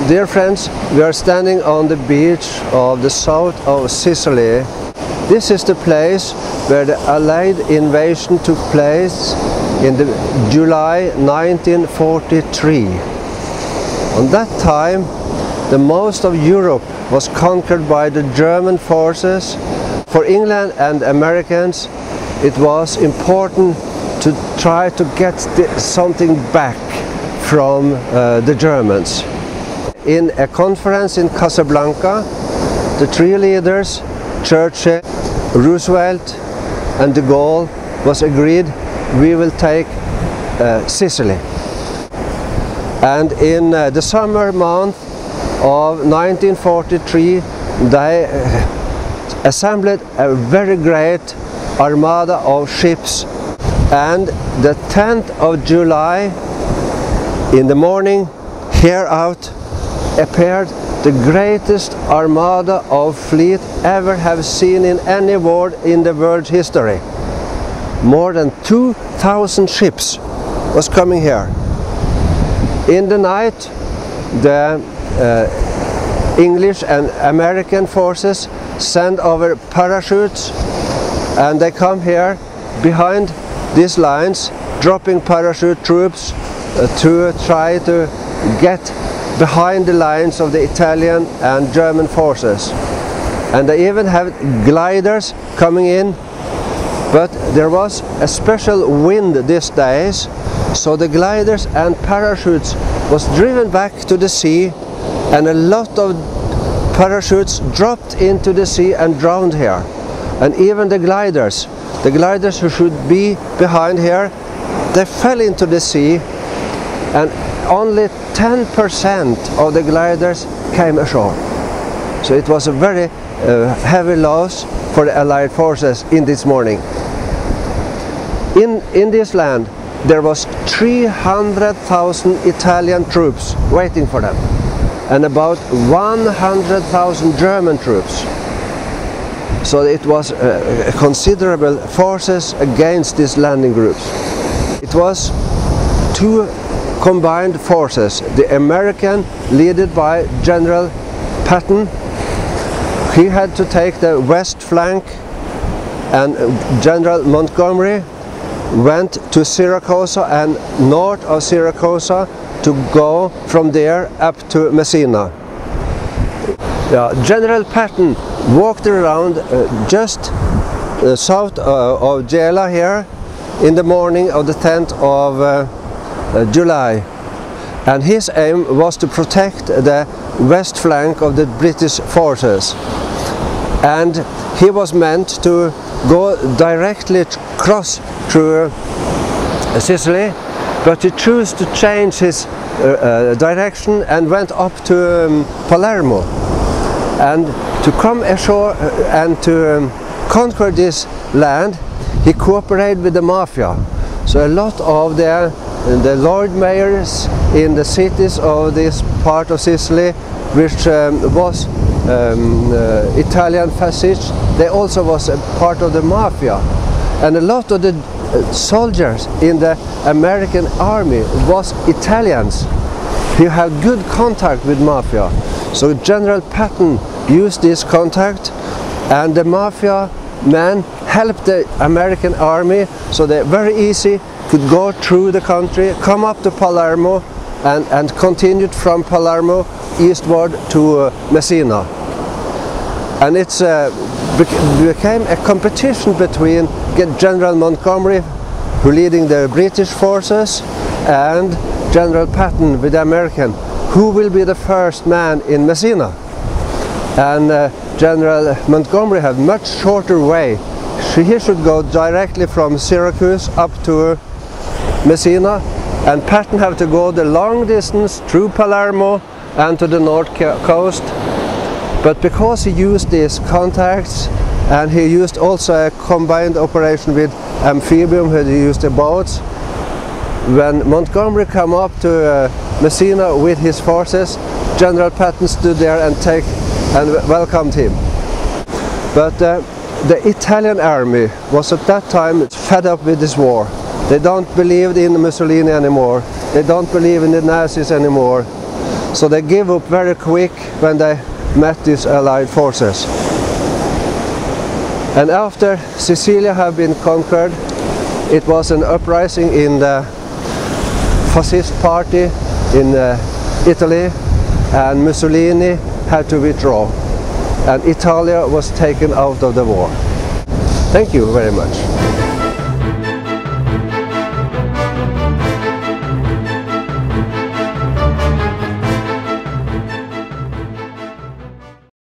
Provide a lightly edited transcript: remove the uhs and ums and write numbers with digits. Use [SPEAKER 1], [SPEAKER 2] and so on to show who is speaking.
[SPEAKER 1] Dear friends, we are standing on the beach of the south of Sicily. This is the place where the Allied invasion took place in July 1943. On that time, the most of Europe was conquered by the German forces. For England and Americans, it was important to try to get something back from the Germans. In a conference in Casablanca, the three leaders, Churchill, Roosevelt and de Gaulle, was agreed we will take Sicily. And in the summer month of 1943, they assembled a very great armada of ships, and the 10th of July in the morning, here out appeared the greatest armada of fleet ever have seen in any war in the world's history. More than 2,000 ships was coming here. In the night, the English and American forces send over parachutes, and they come here behind these lines, dropping parachute troops to try to get behind the lines of the Italian and German forces. And they even have gliders coming in, but there was a special wind these days, so the gliders and parachutes was driven back to the sea, and a lot of parachutes dropped into the sea and drowned here. And even the gliders who should be behind here, they fell into the sea, and only 10% of the gliders came ashore. So it was a very heavy loss for the Allied forces in this morning. In this land there was 300,000 Italian troops waiting for them, and about 100,000 German troops. So it was considerable forces against these landing groups. It was two combined forces. The American, led by General Patton, he had to take the west flank, and General Montgomery went to Syracuse and north of Syracuse to go from there up to Messina. General Patton walked around just south of Gela here in the morning of the 10th of July, and his aim was to protect the west flank of the British forces, and he was meant to go directly cross through Sicily, but he chose to change his direction and went up to Palermo, and to come ashore and to conquer this land he cooperated with the mafia. So a lot of the lord mayors in the cities of this part of Sicily, which was Italian fascists, they also was a part of the mafia. And a lot of the soldiers in the American army was Italians. He had good contact with mafia. So General Patton used this contact, and the mafia men helped the American army, so they very easy could go through the country, come up to Palermo, and continued from Palermo eastward to Messina. And it became a competition between General Montgomery, who leading the British forces, and General Patton with the American, who will be the first man in Messina. And General Montgomery had much shorter way. He should go directly from Syracuse up to Messina, and Patton had to go the long distance through Palermo and to the north coast. But because he used these contacts, and he used also a combined operation with amphibium, where he used the boats, when Montgomery came up to Messina with his forces, General Patton stood there and welcomed him. But the Italian army was at that time fed up with this war. They don't believe in Mussolini anymore. They don't believe in the Nazis anymore. So they gave up very quick when they met these Allied forces. And after Sicily had been conquered, it was an uprising in the fascist party in Italy, and Mussolini had to withdraw, and Italy was taken out of the war. Thank you very much.